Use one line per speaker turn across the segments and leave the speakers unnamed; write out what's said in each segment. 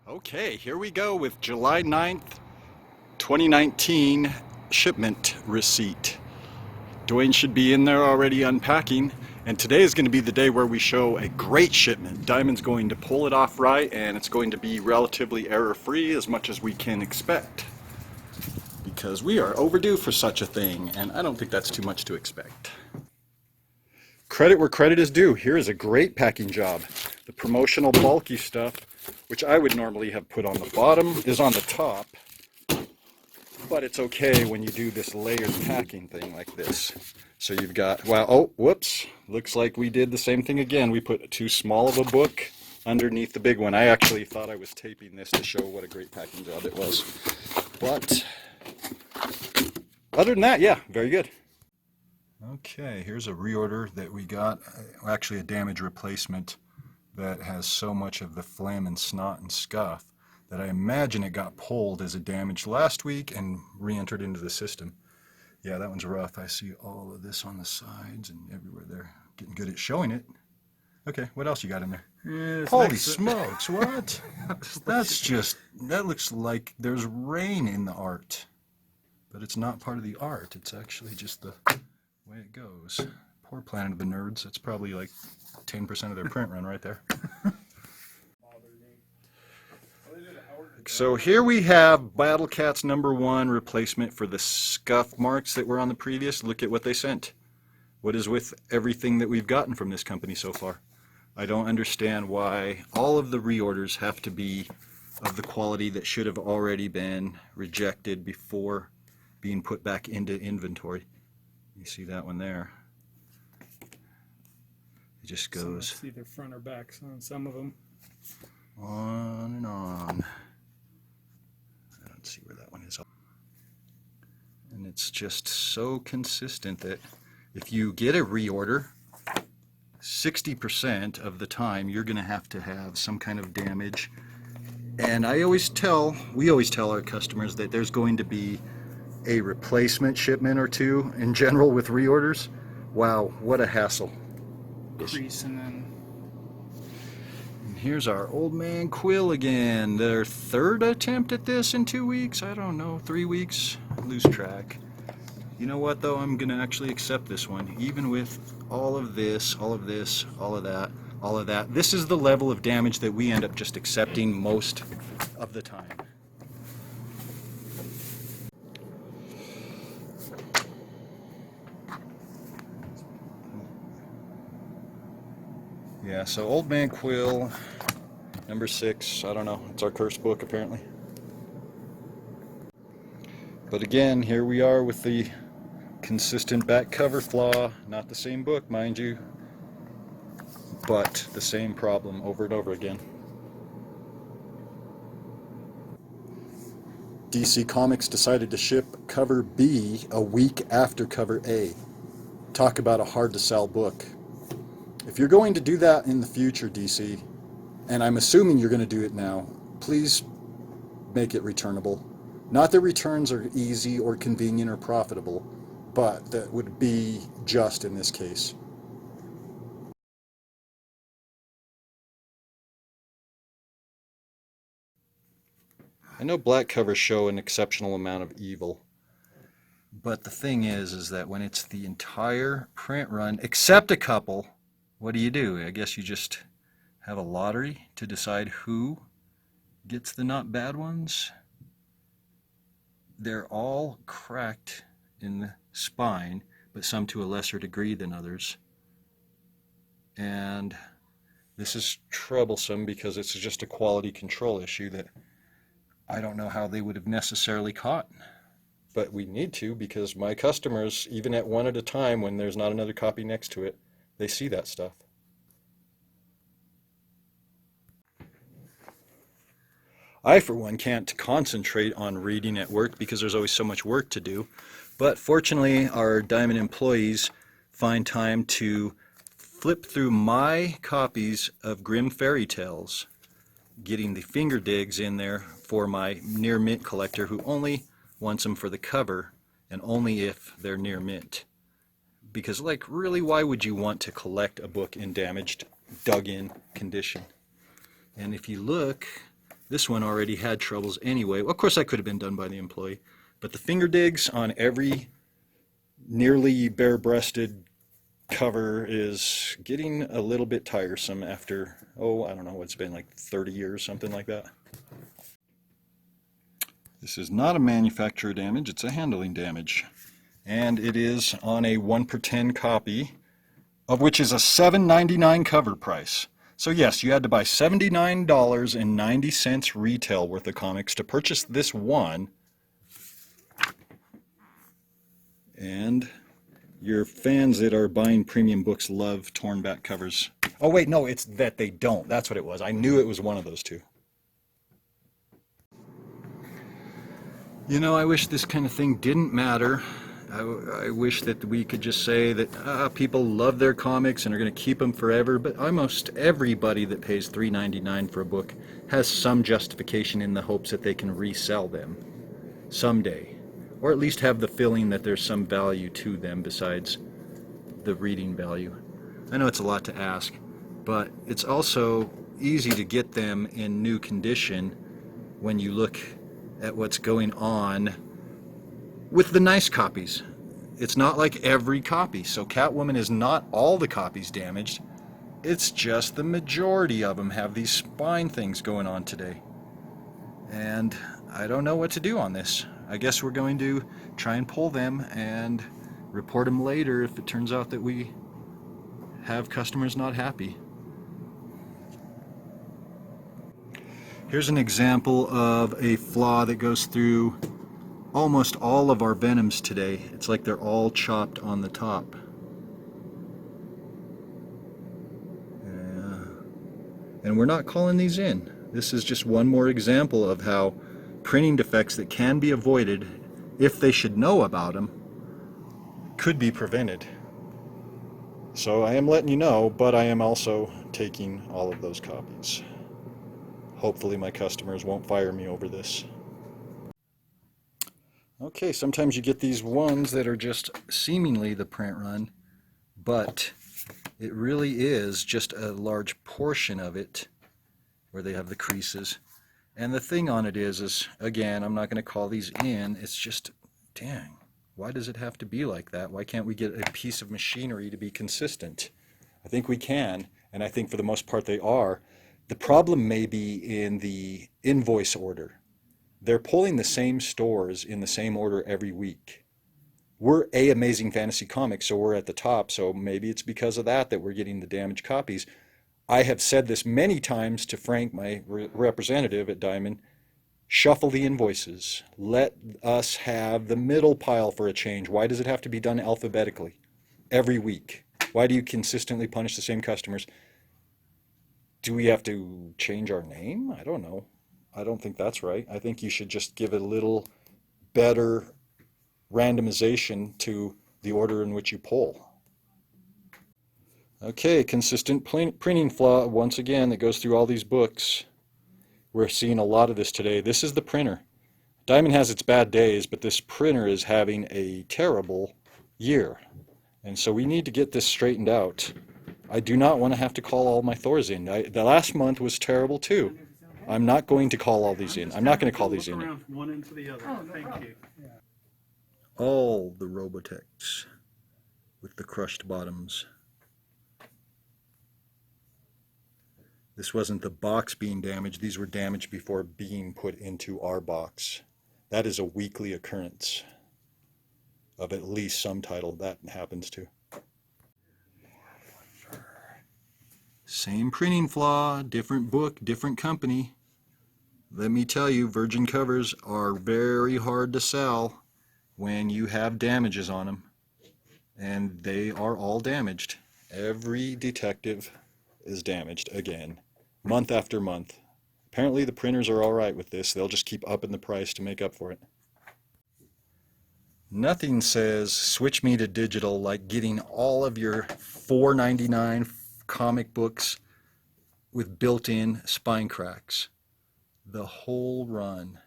Okay, here we go with July 9th, 2019 shipment receipt. Dwayne should be in there already unpacking, and today is going to be the day where we show a great shipment. Diamond's going to pull it off right, and it's going to be relatively error-free as much as we can expect. Because we are overdue for such a thing, and I don't think that's too much to expect. Credit where credit is due. Here is a great packing job. The promotional bulky stuff, which I would normally have put on the bottom, is on the top. But it's okay when you do this layered packing thing like this. So you've got, well, oh, whoops. Looks like we did the same thing again. We put too small of a book underneath the big one. I actually thought I was taping this to show what a great packing job it was. But other than that, yeah, very good. Okay, here's a reorder that we got, actually a damage replacement that has so much of the phlegm and snot and scuff that I imagine it got pulled as a damage last week and re-entered into the system. Yeah, that one's rough. I see all of this on the sides and everywhere there. Getting good at showing it. Okay, what else you got in there?
Yeah,
holy smokes, what? That's just, that looks like there's rain in the art. But it's not part of the art, it's actually just the way it goes. Poor Planet of the Nerds. That's probably like 10% of their print run right there. So here we have Battle Cat's #1 replacement for the scuff marks that were on the previous. Look at what they sent. What is with everything that we've gotten from this company so far? I don't understand why all of the reorders have to be of the quality that should have already been rejected before being put back into inventory. You see that one there? It just goes.
It's either front or back on some of them.
On and on. I don't see where that one is. And it's just so consistent that if you get a reorder, 60% of the time you're going to have some kind of damage. And we always tell our customers that there's going to be a replacement shipment or two in general with reorders. Wow, what a hassle.
Crease and then.
And here's our old man Quill again. Their third attempt at this in 2 weeks? I don't know, 3 weeks? Lose track. You know what though? I'm gonna actually accept this one. Even with all of this, all of this, all of that, all of that. This is the level of damage that we end up just accepting most of the time. Yeah, so Old Man Quill, #6, I don't know, it's our curse book apparently. But again, here we are with the consistent back cover flaw, not the same book, mind you, but the same problem over and over again. DC Comics decided to ship cover B a week after cover A. Talk about a hard to sell book. If you're going to do that in the future, DC, and I'm assuming you're going to do it now, please make it returnable. Not that returns are easy or convenient or profitable, but that would be just in this case. I know black covers show an exceptional amount of evil, but the thing is that when it's the entire print run, except a couple, what do? I guess you just have a lottery to decide who gets the not bad ones. They're all cracked in the spine, but some to a lesser degree than others. And this is troublesome because it's just a quality control issue that I don't know how they would have necessarily caught. But we need to, because my customers, even at one at a time when there's not another copy next to it, they see that stuff. I, for one, can't concentrate on reading at work because there's always so much work to do. But fortunately, our Diamond employees find time to flip through my copies of Grimm Fairy Tales, getting the finger digs in there for my near mint collector who only wants them for the cover and only if they're near mint. Because, like, really, why would you want to collect a book in damaged, dug-in condition? And if you look, This one already had troubles anyway. Well, of course, that could have been done by the employee. But the finger digs on every nearly bare-breasted cover is getting a little bit tiresome after, oh, I don't know, it's been like 30 years, something like that. This is not a manufacturer damage, it's a handling damage. And it is on a 1/10 copy, of which is a $7.99 cover price. So yes, you had to buy $79.90 retail worth of comics to purchase this one. And your fans that are buying premium books love torn back covers. Oh wait, no, it's that they don't. That's what it was. I knew it was one of those two. You know, I wish this kind of thing didn't matter. I wish that we could just say that people love their comics and are going to keep them forever, but almost everybody that pays $3.99 for a book has some justification in the hopes that they can resell them someday, or at least have the feeling that there's some value to them besides the reading value. I know it's a lot to ask, but it's also easy to get them in new condition when you look at what's going on with the nice copies. It's not like every copy. So Catwoman is not all the copies damaged. It's just the majority of them have these spine things going on today. And I don't know what to do on this. I guess we're going to try and pull them and report them later if it turns out that we have customers not happy. Here's an example of a flaw that goes through almost all of our Venoms today. It's like they're all chopped on the top. And we're not calling these in. This is just one more example of how printing defects that can be avoided, if they should know about them, could be prevented. So I am letting you know, but I am also taking all of those copies. Hopefully my customers won't fire me over this. Okay, sometimes you get these ones that are just seemingly the print run, but it really is just a large portion of it where they have the creases. And the thing on it is again, I'm not going to call these in, it's just, dang, why does it have to be like that? Why can't we get a piece of machinery to be consistent? I think we can, and I think for the most part they are. The problem may be in the invoice order. They're pulling the same stores in the same order every week. We're Amazing Fantasy Comics, so we're at the top, so maybe it's because of that we're getting the damaged copies. I have said this many times to Frank, my representative at Diamond, shuffle the invoices. Let us have the middle pile for a change. Why does it have to be done alphabetically every week? Why do you consistently punish the same customers? Do we have to change our name? I don't know. I don't think that's right. I think you should just give it a little better randomization to the order in which you pull. Okay, consistent printing flaw, once again, that goes through all these books. We're seeing a lot of this today. This is the printer. Diamond has its bad days, but this printer is having a terrible year. And so we need to get this straightened out. I do not want to have to call all my Thors in. The last month was terrible too. I'm not going to call all these in. I'm not going to call these in.
Around one into the other. Thank you.
All the Robotechs with the crushed bottoms. This wasn't the box being damaged. These were damaged before being put into our box. That is a weekly occurrence of at least some title that happens to. Same printing flaw, different book, different company. Let me tell you, virgin covers are very hard to sell when you have damages on them. And they are all damaged. Every detective is damaged again, month after month. Apparently the printers are all right with this. They'll just keep upping the price to make up for it. Nothing says switch me to digital like getting all of your $4.99 comic books with built-in spine cracks. The whole run.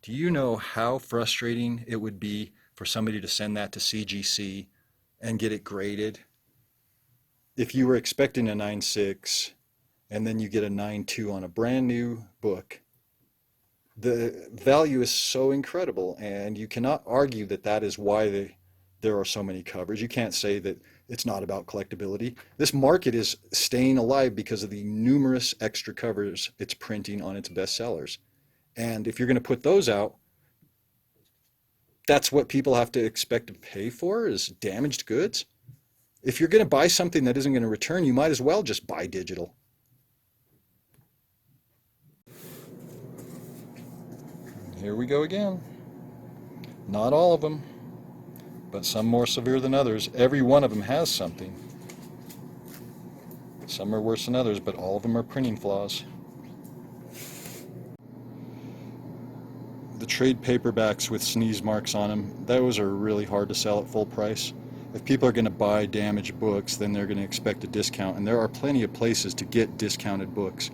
Do you know how frustrating it would be for somebody to send that to CGC and get it graded? If you were expecting a 9.6 and then you get a 9.2 on a brand new book, the value is so incredible, and you cannot argue that that is why there are so many covers. You can't say that it's not about collectability. This market is staying alive because of the numerous extra covers it's printing on its bestsellers. And if you're going to put those out, that's what people have to expect to pay for, is damaged goods. If you're going to buy something that isn't going to return, you might as well just buy digital. Here we go again. Not all of them, but some more severe than others. Every one of them has something. Some are worse than others, but all of them are printing flaws. The trade paperbacks with sneeze marks on them, those are really hard to sell at full price. If people are going to buy damaged books, then they're going to expect a discount, and there are plenty of places to get discounted books.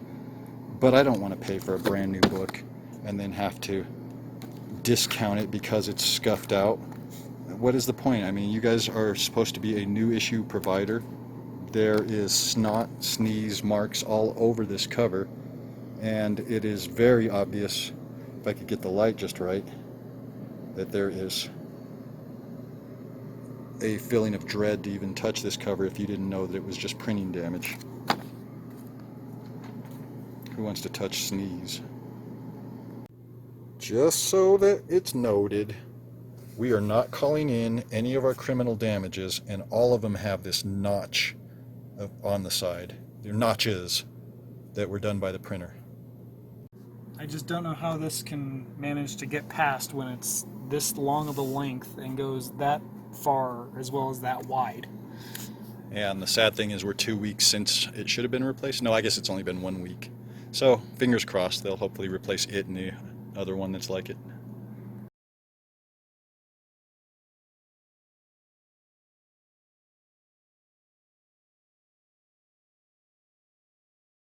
But I don't want to pay for a brand new book and then have to discount it because it's scuffed out. What is the point? I mean, you guys are supposed to be a new issue provider. There is snot, sneeze marks all over this cover, and it is very obvious, if I could get the light just right, that there is a feeling of dread to even touch this cover if you didn't know that it was just printing damage. Who wants to touch sneeze? Just so that it's noted, we are not calling in any of our criminal damages, and all of them have this notch on the side. They're notches that were done by the printer.
I just don't know how this can manage to get past when it's this long of a length and goes that far as well as that wide.
And the sad thing is we're 2 weeks since it should have been replaced. No, I guess it's only been 1 week. So fingers crossed they'll hopefully replace it and the other one that's like it.